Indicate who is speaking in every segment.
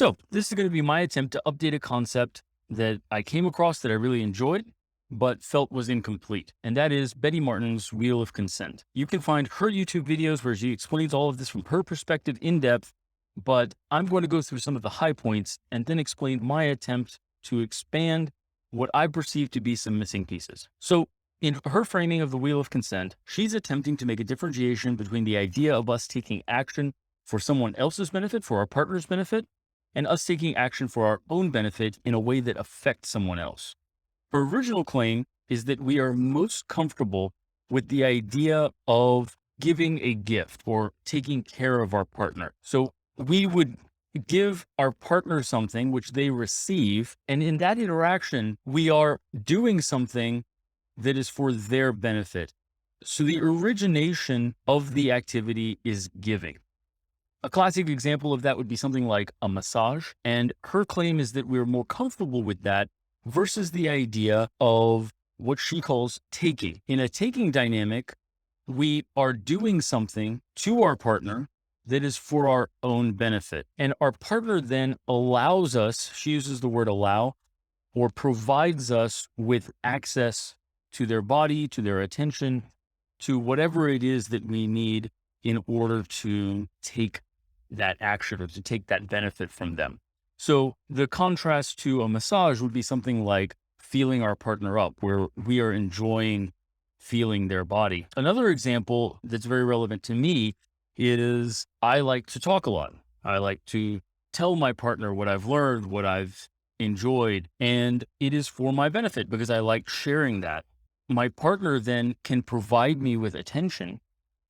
Speaker 1: So this is going to be my attempt to update a concept that I came across that I really enjoyed, but felt was incomplete. And that is Betty Martin's Wheel of Consent. You can find her YouTube videos where she explains all of this from her perspective in depth, but I'm going to go through some of the high points and then explain my attempt to expand what I perceive to be some missing pieces. So in her framing of the Wheel of Consent, she's attempting to make a differentiation between the idea of us taking action for someone else's benefit, for our partner's benefit, and us taking action for our own benefit in a way that affects someone else. Her original claim is that we are most comfortable with the idea of giving a gift or taking care of our partner. So we would give our partner something which they receive, and in that interaction, we are doing something that is for their benefit. So the origination of the activity is giving. A classic example of that would be something like a massage. And her claim is that we're more comfortable with that versus the idea of what she calls taking. In a taking dynamic, we are doing something to our partner that is for our own benefit. And our partner then allows us, she uses the word allow, or provides us with access to their body, to their attention, to whatever it is that we need in order to take that action or to take that benefit from them. So the contrast to a massage would be something like feeling our partner up, where we are enjoying feeling their body. Another example that's very relevant to me is I like to talk a lot. I like to tell my partner what I've learned, what I've enjoyed, and it is for my benefit because I like sharing that. My partner then can provide me with attention,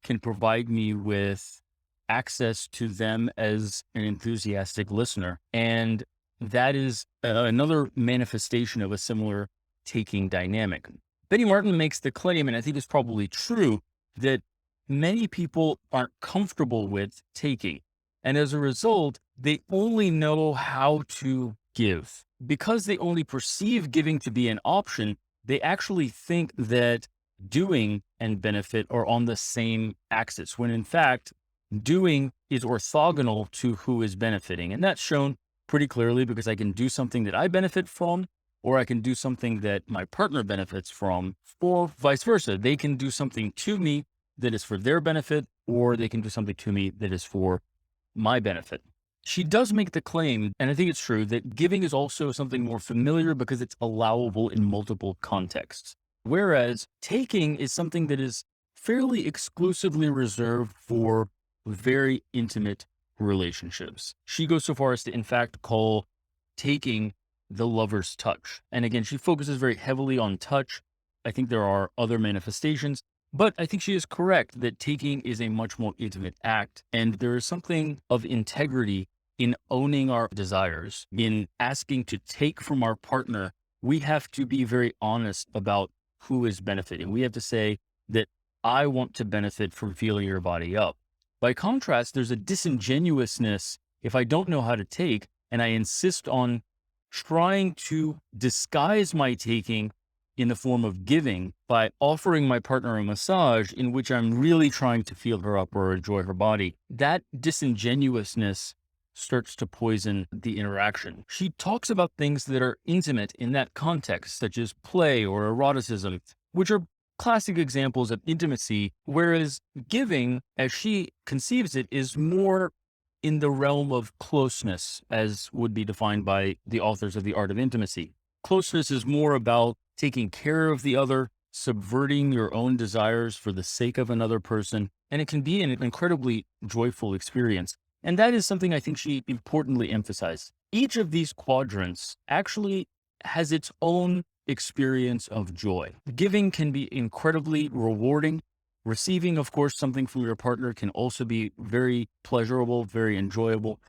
Speaker 1: can provide me with access to them as an enthusiastic listener. And that is another manifestation of a similar taking dynamic. Betty Martin makes the claim, and I think it's probably true, that many people aren't comfortable with taking. And as a result, they only know how to give. Because they only perceive giving to be an option, they actually think that doing and benefit are on the same axis, when in fact, doing is orthogonal to who is benefiting. And that's shown pretty clearly because I can do something that I benefit from, or I can do something that my partner benefits from, or vice versa. They can do something to me that is for their benefit, or they can do something to me that is for my benefit. She does make the claim, and I think it's true, that giving is also something more familiar because it's allowable in multiple contexts. Whereas taking is something that is fairly exclusively reserved for very intimate relationships. She goes so far as to, in fact, call taking the lover's touch. And again, she focuses very heavily on touch. I think there are other manifestations, but I think she is correct that taking is a much more intimate act. And there is something of integrity in owning our desires, in asking to take from our partner. We have to be very honest about who is benefiting. We have to say that I want to benefit from feeling your body up. By contrast, there's a disingenuousness if I don't know how to take and I insist on trying to disguise my taking in the form of giving by offering my partner a massage in which I'm really trying to feel her up or enjoy her body. That disingenuousness starts to poison the interaction. She talks about things that are intimate in that context, such as play or eroticism, which are classic examples of intimacy, whereas giving, as she conceives it, is more in the realm of closeness, as would be defined by the authors of The Art of Intimacy. Closeness is more about taking care of the other, subverting your own desires for the sake of another person, and it can be an incredibly joyful experience. And that is something I think she importantly emphasized. Each of these quadrants actually has its own experience of joy. Giving can be incredibly rewarding. Receiving, of course, something from your partner can also be very pleasurable, very enjoyable.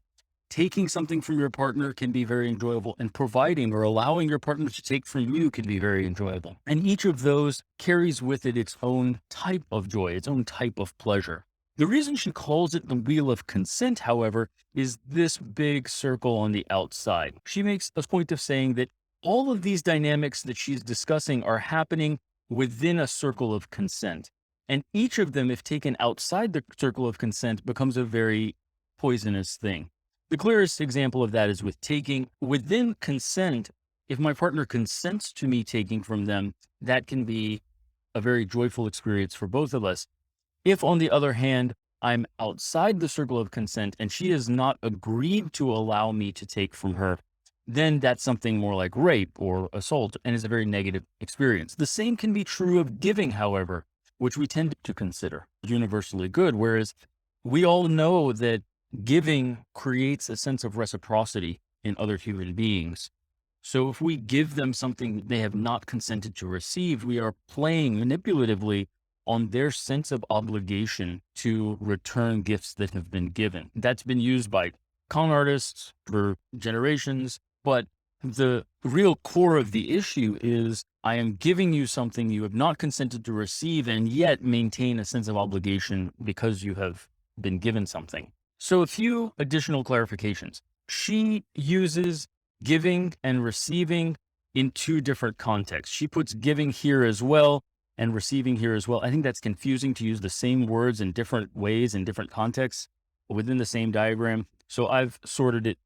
Speaker 1: Taking something from your partner can be very enjoyable, and providing or allowing your partner to take from you can be very enjoyable. And each of those carries with it its own type of joy, its own type of pleasure. The reason she calls it the Wheel of Consent, however, is this big circle on the outside. She makes a point of saying that all of these dynamics that she's discussing are happening within a circle of consent. And each of them, if taken outside the circle of consent, becomes a very poisonous thing. The clearest example of that is with taking. Within consent, if my partner consents to me taking from them, that can be a very joyful experience for both of us. If, on the other hand, I'm outside the circle of consent and she has not agreed to allow me to take from her, then that's something more like rape or assault and is a very negative experience. The same can be true of giving, however, which we tend to consider universally good, whereas we all know that giving creates a sense of reciprocity in other human beings. So if we give them something they have not consented to receive, we are playing manipulatively on their sense of obligation to return gifts that have been given. That's been used by con artists for generations, but the real core of the issue is I am giving you something you have not consented to receive and yet maintain a sense of obligation because you have been given something. So a few additional clarifications. She uses giving and receiving in two different contexts. She puts giving here as well and receiving here as well. I think that's confusing to use the same words in different ways in different contexts within the same diagram. So I've sorted it,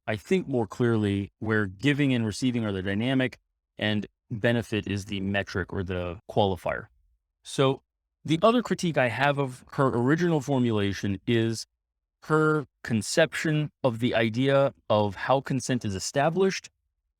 Speaker 1: I think, more clearly where giving and receiving are the dynamic and benefit is the metric or the qualifier. So the other critique I have of her original formulation is her conception of the idea of how consent is established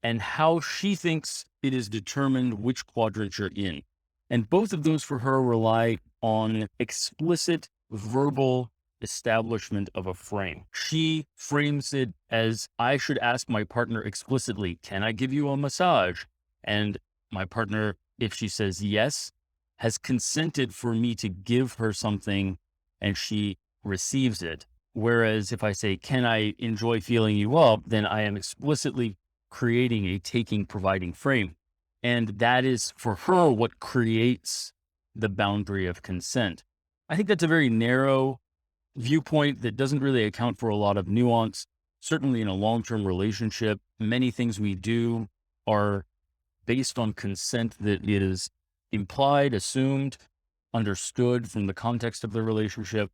Speaker 1: and how she thinks it is determined which quadrant you're in. And both of those for her rely on explicit verbal establishment of a frame. She frames it as I should ask my partner explicitly, can I give you a massage? And my partner, if she says yes, has consented for me to give her something and she receives it. Whereas if I say, can I enjoy feeling you up? Then I am explicitly creating a taking, providing frame. And that is for her what creates the boundary of consent. I think that's a very narrow viewpoint that doesn't really account for a lot of nuance. Certainly in a long-term relationship, many things we do are based on consent that is implied, assumed, understood from the context of the relationship.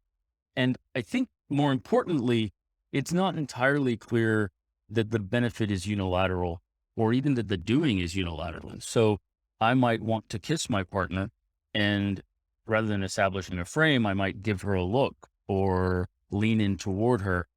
Speaker 1: And I think more importantly, it's not entirely clear that the benefit is unilateral or even that the doing is unilateral. So I might want to kiss my partner and rather than establishing a frame, I might give her a look or lean in toward her.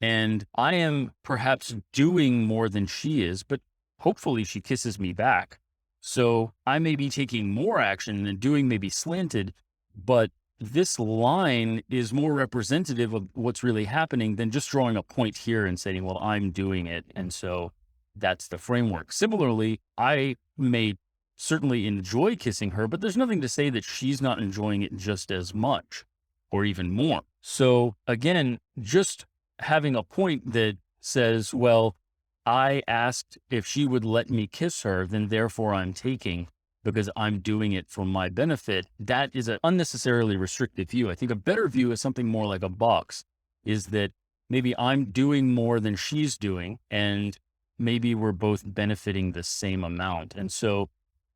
Speaker 1: And I am perhaps doing more than she is, but hopefully she kisses me back. So I may be taking more action and doing may be slanted, but this line is more representative of what's really happening than just drawing a point here and saying, well, I'm doing it. And so that's the framework. Similarly, I may certainly enjoy kissing her, but there's nothing to say that she's not enjoying it just as much or even more. So again, just having a point that says, well, I asked if she would let me kiss her, then therefore I'm taking because I'm doing it for my benefit. That is an unnecessarily restrictive view. I think a better view is something more like a box, is that maybe I'm doing more than she's doing, and maybe we're both benefiting the same amount. And so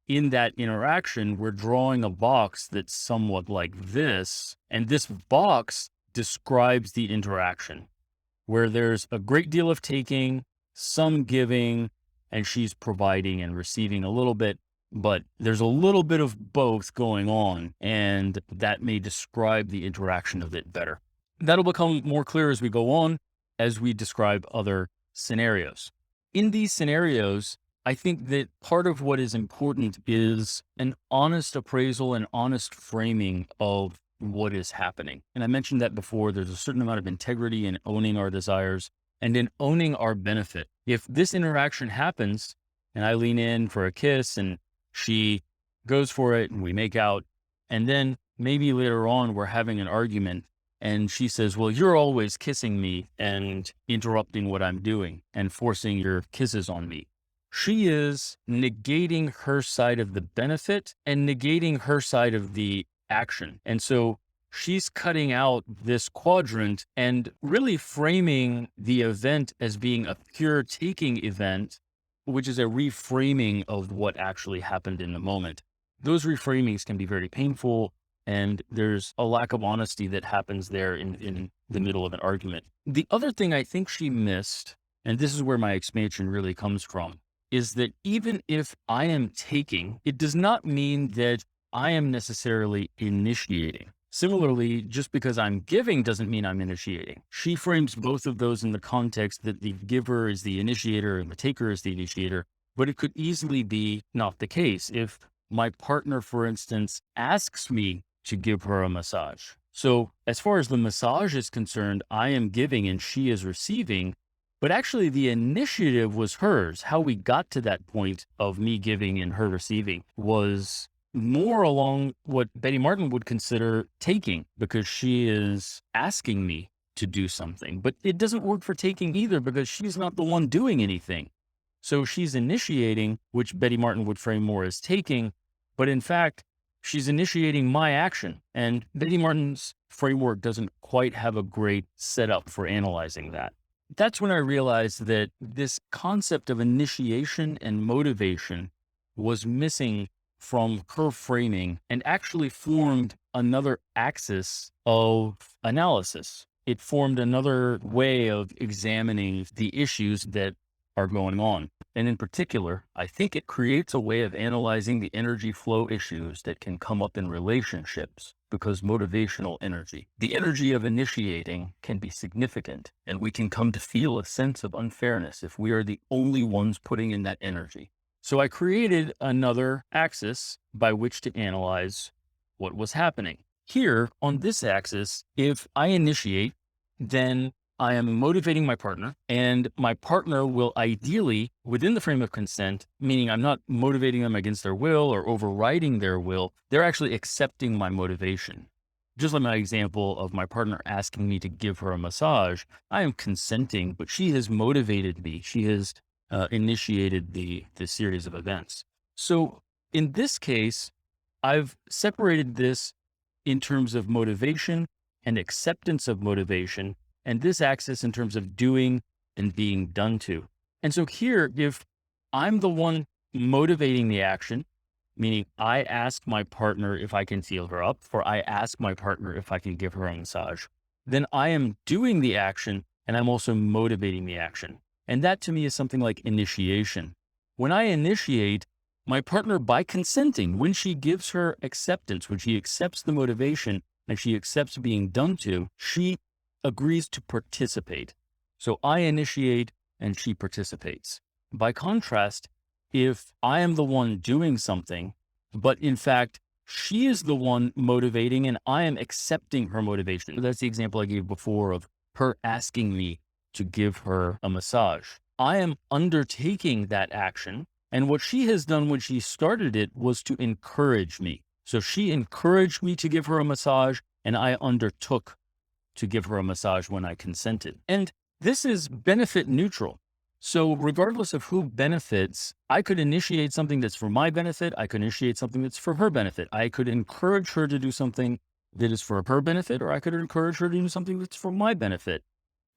Speaker 1: in that interaction, we're drawing a box that's somewhat like this, and this box describes the interaction where there's a great deal of taking, some giving, and she's providing and receiving a little bit, but there's a little bit of both going on, and that may describe the interaction of it better. That'll become more clear as we go on, as we describe other scenarios. In these scenarios, I think that part of what is important is an honest appraisal and honest framing of what is happening. And I mentioned that before, there's a certain amount of integrity in owning our desires and in owning our benefit. If this interaction happens and I lean in for a kiss and she goes for it and we make out, and then maybe later on we're having an argument and she says, well, you're always kissing me and interrupting what I'm doing and forcing your kisses on me. She is negating her side of the benefit and negating her side of the action. And so she's cutting out this quadrant and really framing the event as being a pure taking event, which is a reframing of what actually happened in the moment. Those reframings can be very painful And there's a lack of honesty that happens there in the middle of an argument. The other thing I think she missed, and this is where my expansion really comes from, is that even if I am taking, it does not mean that I am necessarily initiating. Similarly, just because I'm giving doesn't mean I'm initiating. She frames both of those in the context that the giver is the initiator and the taker is the initiator, but it could easily be not the case. If my partner, for instance, asks me to give her a massage. So as far as the massage is concerned, I am giving and she is receiving, but actually the initiative was hers. How we got to that point of me giving and her receiving was more along what Betty Martin would consider taking, because she is asking me to do something. But it doesn't work for taking either, because she's not the one doing anything. So she's initiating, which Betty Martin would frame more as taking, but in fact, she's initiating my action. And Betty Martin's framework doesn't quite have a great setup for analyzing that. That's when I realized that this concept of initiation and motivation was missing from her framing and actually formed another axis of analysis. It formed another way of examining the issues that are going on. And in particular, I think it creates a way of analyzing the energy flow issues that can come up in relationships, because motivational energy, the energy of initiating, can be significant, and we can come to feel a sense of unfairness if we are the only ones putting in that energy. So I created another axis by which to analyze what was happening. Here on this axis, if I initiate, then I am motivating my partner, and my partner will ideally, within the frame of consent, meaning I'm not motivating them against their will or overriding their will, they're actually accepting my motivation. Just like my example of my partner asking me to give her a massage, I am consenting, but she has motivated me. She has initiated the series of events. So in this case, I've separated this in terms of motivation and acceptance of motivation, and this axis in terms of doing and being done to. And so here, if I'm the one motivating the action, meaning I ask my partner if I can feel her up, or I ask my partner if I can give her a massage, then I am doing the action and I'm also motivating the action. And that to me is something like initiation. When I initiate, my partner, by consenting, when she gives her acceptance, when she accepts the motivation and she accepts being done to, she agrees to participate. So I initiate and she participates. By contrast, if I am the one doing something, but in fact, she is the one motivating and I am accepting her motivation. That's the example I gave before of her asking me to give her a massage. I am undertaking that action. And what she has done when she started it was to encourage me. So she encouraged me to give her a massage, and I undertook to give her a massage when I consented. And this is benefit neutral. So regardless of who benefits, I could initiate something that's for my benefit. I could initiate something that's for her benefit. I could encourage her to do something that is for her benefit, or I could encourage her to do something that's for my benefit.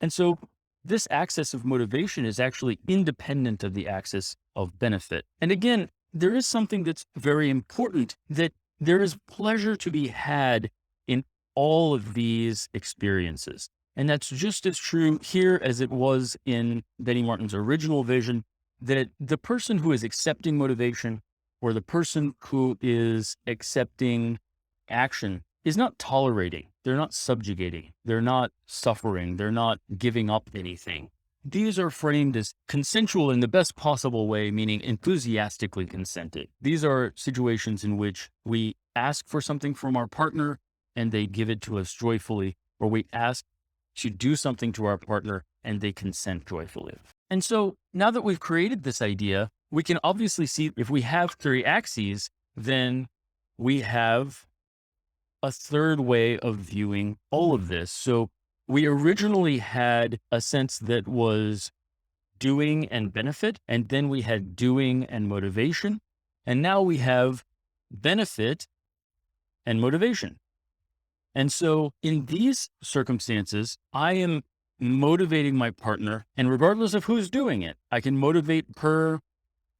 Speaker 1: And so this axis of motivation is actually independent of the axis of benefit. And again, there is something that's very important, that there is pleasure to be had in all of these experiences. And that's just as true here as it was in Betty Martin's original vision, that the person who is accepting motivation, or the person who is accepting action, is not tolerating. They're not subjugating. They're not suffering. They're not giving up anything. These are framed as consensual in the best possible way, meaning enthusiastically consented. These are situations in which we ask for something from our partner and they give it to us joyfully, or we ask to do something to our partner and they consent joyfully. And so now that we've created this idea, we can obviously see if we have three axes, then we have a third way of viewing all of this. So we originally had a sense that was doing and benefit, and then we had doing and motivation, and now we have benefit and motivation. And so in these circumstances, I am motivating my partner, and regardless of who's doing it, I can motivate her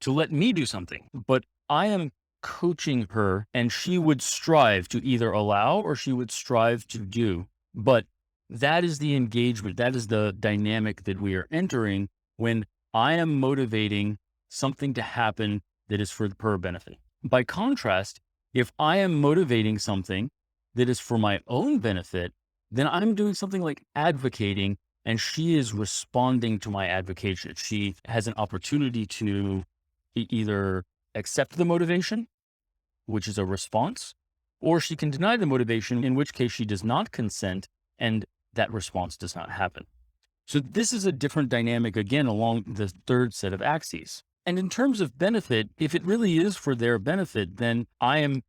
Speaker 1: to let me do something, but I am coaching her, and she would strive to either allow or she would strive to do. But that is the engagement. That is the dynamic that we are entering when I am motivating something to happen that is for her benefit. By contrast, if I am motivating something that is for my own benefit, then I'm doing something like advocating, and she is responding to my advocation. She has an opportunity to either accept the motivation, which is a response, or she can deny the motivation, in which case she does not consent and that response does not happen. So this is a different dynamic again along the third set of axes. And in terms of benefit, if it really is for their benefit, then I am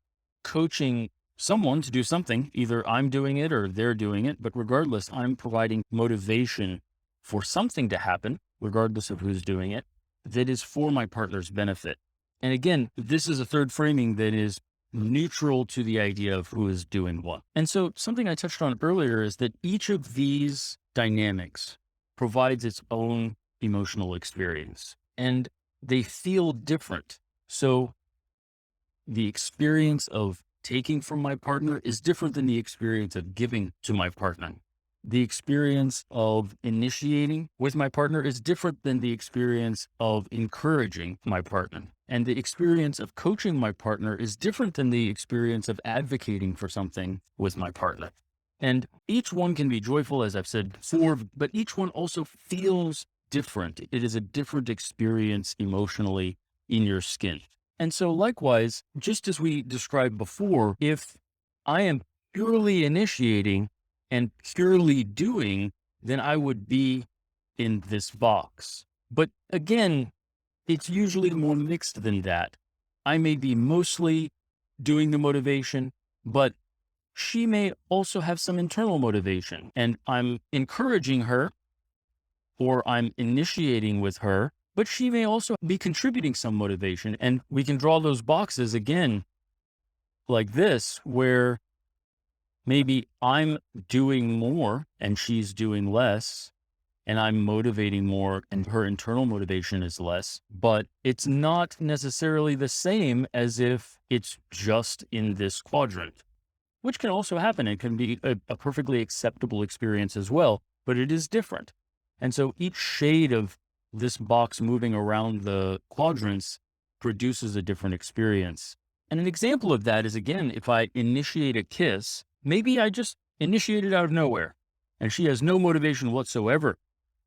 Speaker 1: coaching someone to do something. Either I'm doing it or they're doing it, but regardless, I'm providing motivation for something to happen, regardless of who's doing it, that is for my partner's benefit. And again, this is a third framing that is neutral to the idea of who is doing what. And so something I touched on earlier is that each of these dynamics provides its own emotional experience, and they feel different. So the experience of taking from my partner is different than the experience of giving to my partner. The experience of initiating with my partner is different than the experience of encouraging my partner. And the experience of coaching my partner is different than the experience of advocating for something with my partner. And each one can be joyful, as I've said before, but each one also feels different. It is a different experience emotionally in your skin. And so likewise, just as we described before, if I am purely initiating and purely doing, then I would be in this box. But again, it's usually more mixed than that. I may be mostly doing the motivation, but she may also have some internal motivation, and I'm encouraging her or I'm initiating with her, but she may also be contributing some motivation. And we can draw those boxes again like this, where maybe I'm doing more and she's doing less, and I'm motivating more and her internal motivation is less, but it's not necessarily the same as if it's just in this quadrant, which can also happen. It can be a perfectly acceptable experience as well, but it is different. And so each shade of this box moving around the quadrants produces a different experience. And an example of that is, again, if I initiate a kiss, maybe I just initiate it out of nowhere, and she has no motivation whatsoever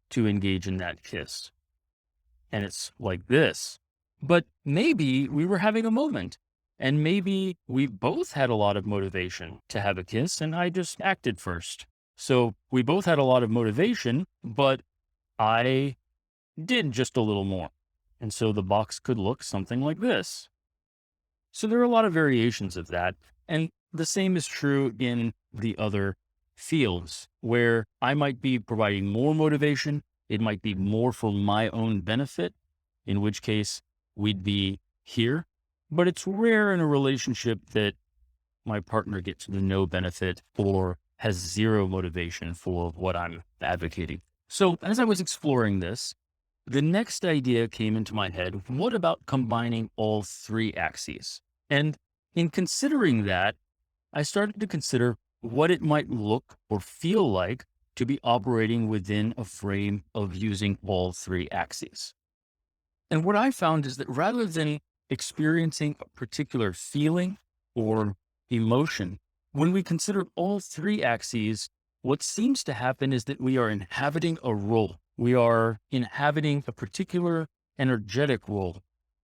Speaker 1: to engage in that kiss. And it's like this. But maybe we were having a moment, and maybe we both had a lot of motivation to have a kiss, and I just acted first. So we both had a lot of motivation, but I did just a little more. And so the box could look something like this. So there are a lot of variations of that. And the same is true in the other fields, where I might be providing more motivation. It might be more for my own benefit, in which case we'd be here. But it's rare in a relationship that my partner gets the no benefit or has zero motivation for what I'm advocating. So as I was exploring this, the next idea came into my head. What about combining all three axes? And in considering that, I started to consider what it might look or feel like to be operating within a frame of using all three axes. And what I found is that rather than experiencing a particular feeling or emotion, when we consider all three axes, what seems to happen is that we are inhabiting a role. We are inhabiting a particular energetic role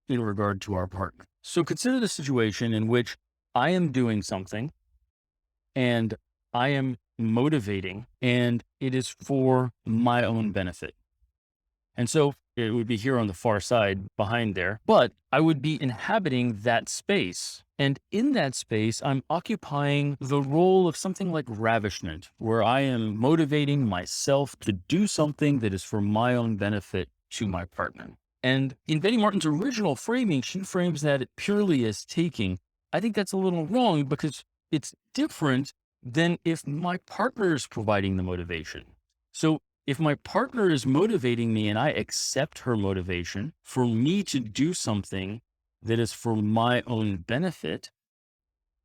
Speaker 1: in regard to our partner. So consider the situation in which I am doing something and I am motivating, and it is for my own benefit. And so it would be here on the far side behind there, but I would be inhabiting that space. And in that space, I'm occupying the role of something like ravishment, where I am motivating myself to do something that is for my own benefit to my partner. And in Betty Martin's original framing, she frames that purely as taking. I think that's a little wrong, because it's different than if my partner is providing the motivation. So if my partner is motivating me and I accept her motivation for me to do something that is for my own benefit,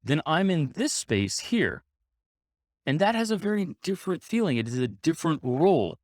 Speaker 1: then I'm in this space here. And that has a very different feeling. It is a different role.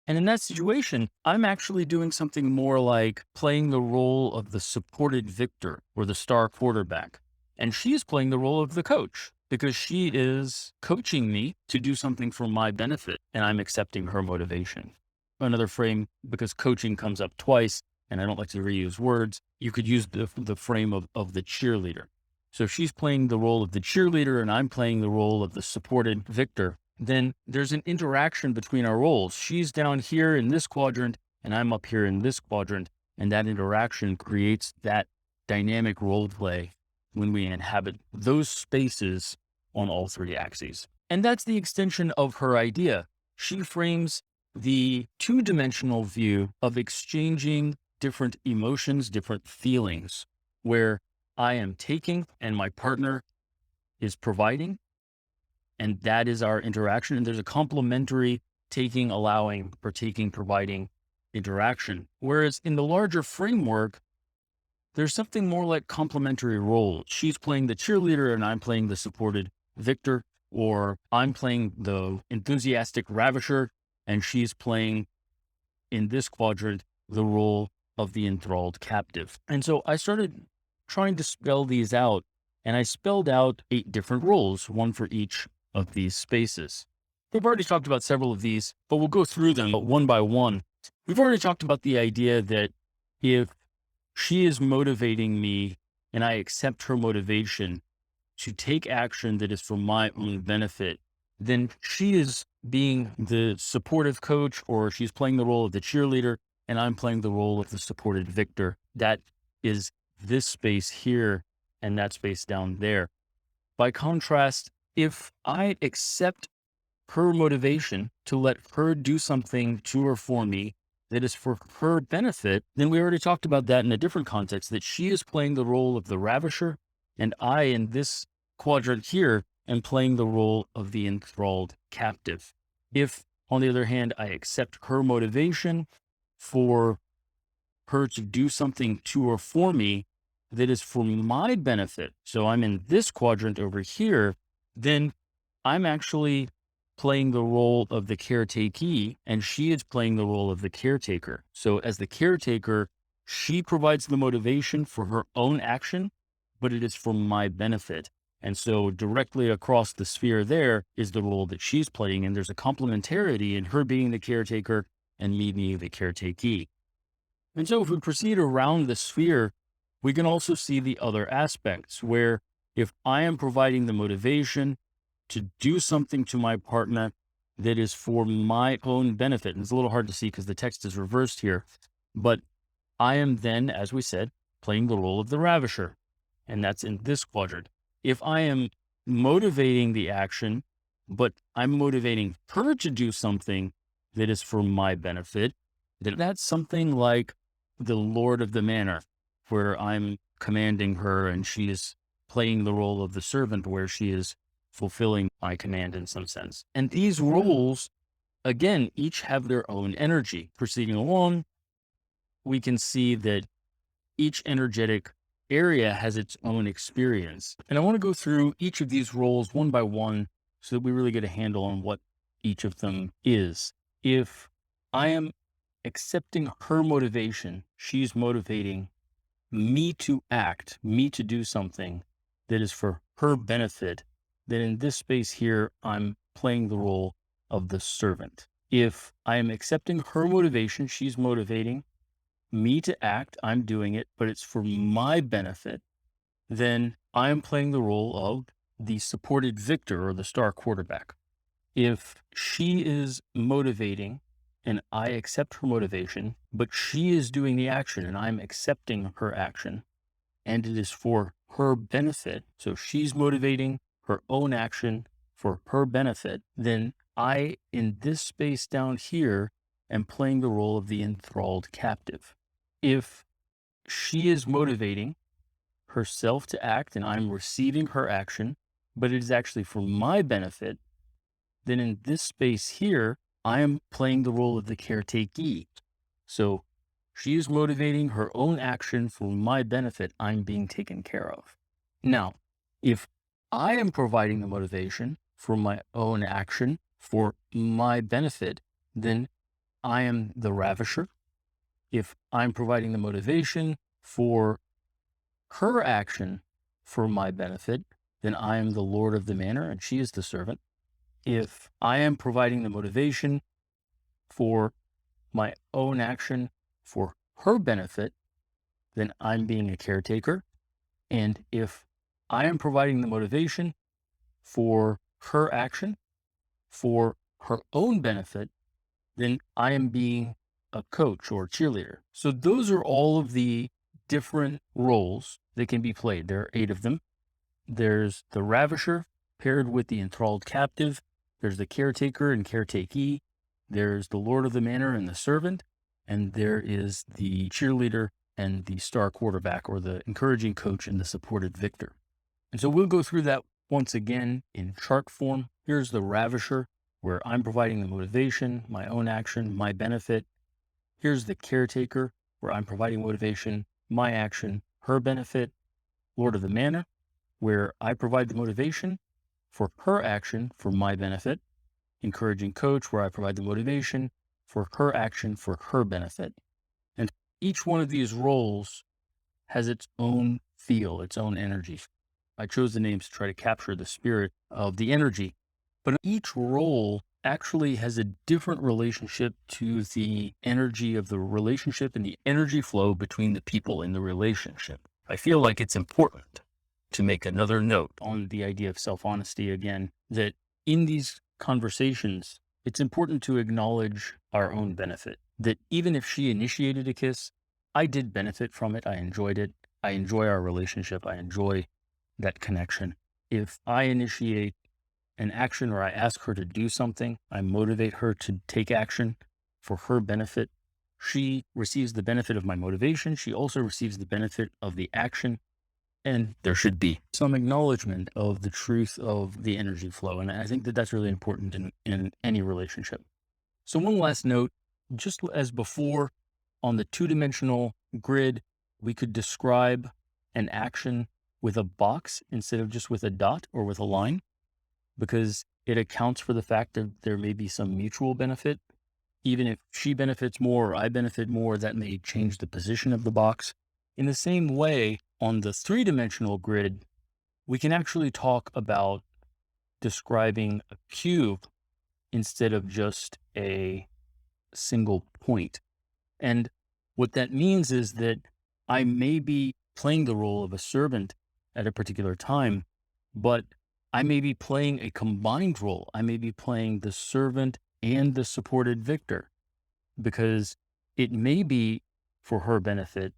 Speaker 1: And in that situation, I'm actually doing something more like playing the role of the supported victor or the star quarterback. And she is playing the role of the coach because she is coaching me to do something for my benefit. And I'm accepting her motivation. Another frame, because coaching comes up twice, and I don't like to reuse words, you could use the frame of the cheerleader. So she's playing the role of the cheerleader and I'm playing the role of the supported victor. Then there's an interaction between our roles. She's down here in this quadrant and I'm up here in this quadrant. And that interaction creates that dynamic role play when we inhabit those spaces on all three axes. And that's the extension of her idea. She frames the two-dimensional view of exchanging different emotions, different feelings, where I am taking and my partner is providing. And that is our interaction. And there's a complementary taking, allowing, or taking, providing interaction. Whereas in the larger framework, there's something more like complementary roles. She's playing the cheerleader and I'm playing the supported victor, or I'm playing the enthusiastic ravisher and she's playing in this quadrant the role of the enthralled captive. And so I started trying to spell these out, and I spelled out 8 different roles, one for each of these spaces. We've already talked about several of these, but we'll go through them one by one. We've already talked about the idea that if she is motivating me and I accept her motivation to take action that is for my own benefit, then she is being the supportive coach, or she's playing the role of the cheerleader and I'm playing the role of the supported victor. That is this space here and that space down there. By contrast, if I accept her motivation to let her do something to or for me that is for her benefit, then we already talked about that in a different context, that she is playing the role of the ravisher and I, in this quadrant here, am playing the role of the enthralled captive. If, on the other hand, I accept her motivation for her to do something to or for me that is for my benefit, so I'm in this quadrant over here, then I'm actually playing the role of the caretakee and she is playing the role of the caretaker. So as the caretaker, she provides the motivation for her own action, but it is for my benefit. And so directly across the sphere there is the role that she's playing. And there's a complementarity in her being the caretaker and me being the caretakee. And so if we proceed around the sphere, we can also see the other aspects where if I am providing the motivation to do something to my partner that is for my own benefit, and it's a little hard to see because the text is reversed here, but I am then, as we said, playing the role of the ravisher, and that's in this quadrant. If I am motivating the action, but I'm motivating her to do something that is for my benefit, then that's something like the Lord of the Manor, where I'm commanding her and she is playing the role of the servant, where she is fulfilling my command in some sense. And these roles, again, each have their own energy. Proceeding along, we can see that each energetic area has its own experience. And I want to go through each of these roles one by one so that we really get a handle on what each of them is. If I am accepting her motivation, she's motivating me to act, me to do something that is for her benefit, then in this space here, I'm playing the role of the servant. If I am accepting her motivation, she's motivating me to act, I'm doing it, but it's for my benefit, then I'm playing the role of the supported victor or the star quarterback. If she is motivating and I accept her motivation, but she is doing the action and I'm accepting her action, and it is for her benefit, so she's motivating her own action for her benefit, then I, in this space down here, am playing the role of the enthralled captive. If she is motivating herself to act and I'm receiving her action, but it is actually for my benefit, then in this space here, I am playing the role of the caretakee. So She is motivating her own action for my benefit. I'm being taken care of. Now, if I am providing the motivation for my own action for my benefit, then I am the ravisher. If I'm providing the motivation for her action for my benefit, then I am the lord of the manor and she is the servant. If I am providing the motivation for my own action for her benefit, then I'm being a caretaker. And if I am providing the motivation for her action for her own benefit, then I am being a coach or cheerleader. So those are all of the different roles that can be played. There are 8 of them. There's the ravisher paired with the enthralled captive. There's the caretaker and caretakee. There's the lord of the manor and the servant. And there is the cheerleader and the star quarterback, or the encouraging coach and the supported victor. And so we'll go through that once again in chart form. Here's the ravisher, where I'm providing the motivation, my own action, my benefit. Here's the caretaker, where I'm providing motivation, my action, her benefit. Lord of the manor, where I provide the motivation for her action for my benefit. Encouraging coach, where I provide the motivation for her action for her benefit. And each one of these roles has its own feel, its own energy. I chose the names to try to capture the spirit of the energy, but each role actually has a different relationship to the energy of the relationship and the energy flow between the people in the relationship. I feel like it's important to make another note on the idea of self-honesty again, that in these conversations, it's important to acknowledge our own benefit, that even if she initiated a kiss, I did benefit from it. I enjoyed it. I enjoy our relationship. I enjoy that connection. If I initiate an action or I ask her to do something, I motivate her to take action for her benefit. She receives the benefit of my motivation. She also receives the benefit of the action. And there should be some acknowledgement of the truth of the energy flow. And I think that that's really important in any relationship. So one last note, just as before, on the 2-dimensional grid, we could describe an action with a box instead of just with a dot or with a line, because it accounts for the fact that there may be some mutual benefit. Even if she benefits more or I benefit more, that may change the position of the box. In the same way, on the 3-dimensional grid, we can actually talk about describing a cube instead of just a single point. And what that means is that I may be playing the role of a servant at a particular time, but I may be playing a combined role. I may be playing the servant and the supported victor, because it may be for her benefit,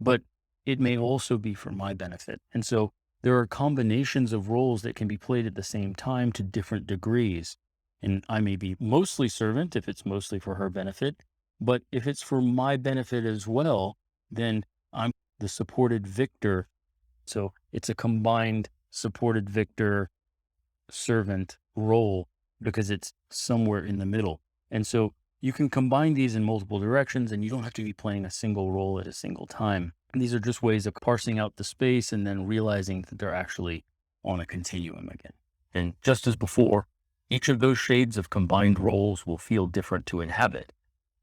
Speaker 1: but it may also be for my benefit. And so there are combinations of roles that can be played at the same time to different degrees. And I may be mostly servant if it's mostly for her benefit, but if it's for my benefit as well, then I'm the supported victor. So it's a combined supported victor servant role, because it's somewhere in the middle. And so you can combine these in multiple directions, and you don't have to be playing a single role at a single time. And these are just ways of parsing out the space and then realizing that they're actually on a continuum again. And just as before, each of those shades of combined roles will feel different to inhabit,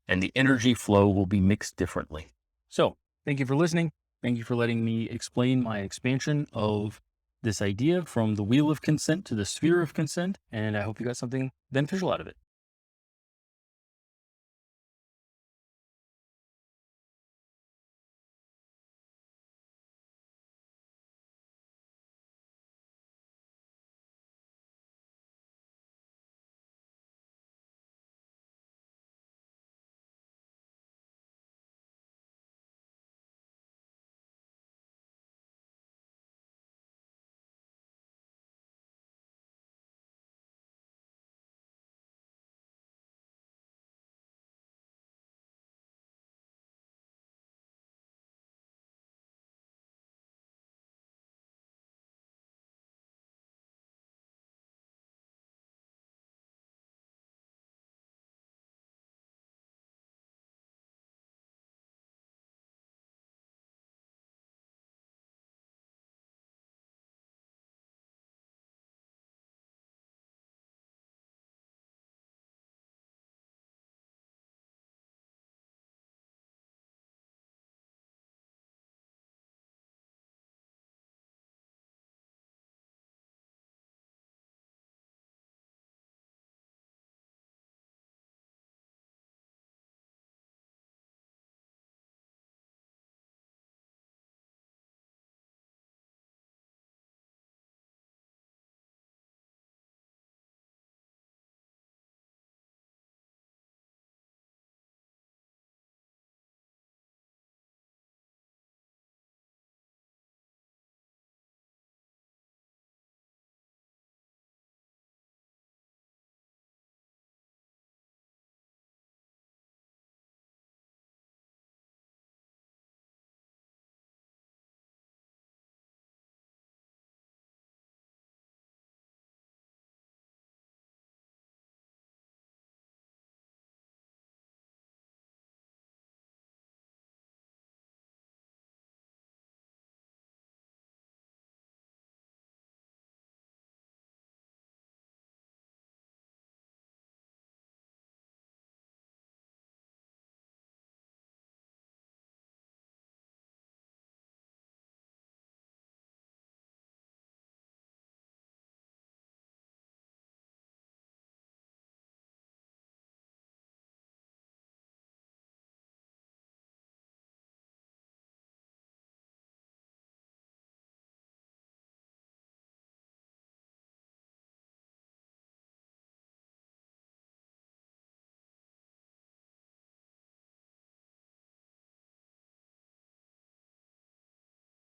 Speaker 1: and the energy flow will be mixed differently. So thank you for listening. Thank you for letting me explain my expansion of this idea from the wheel of consent to the sphere of consent. And I hope you got something beneficial out of it.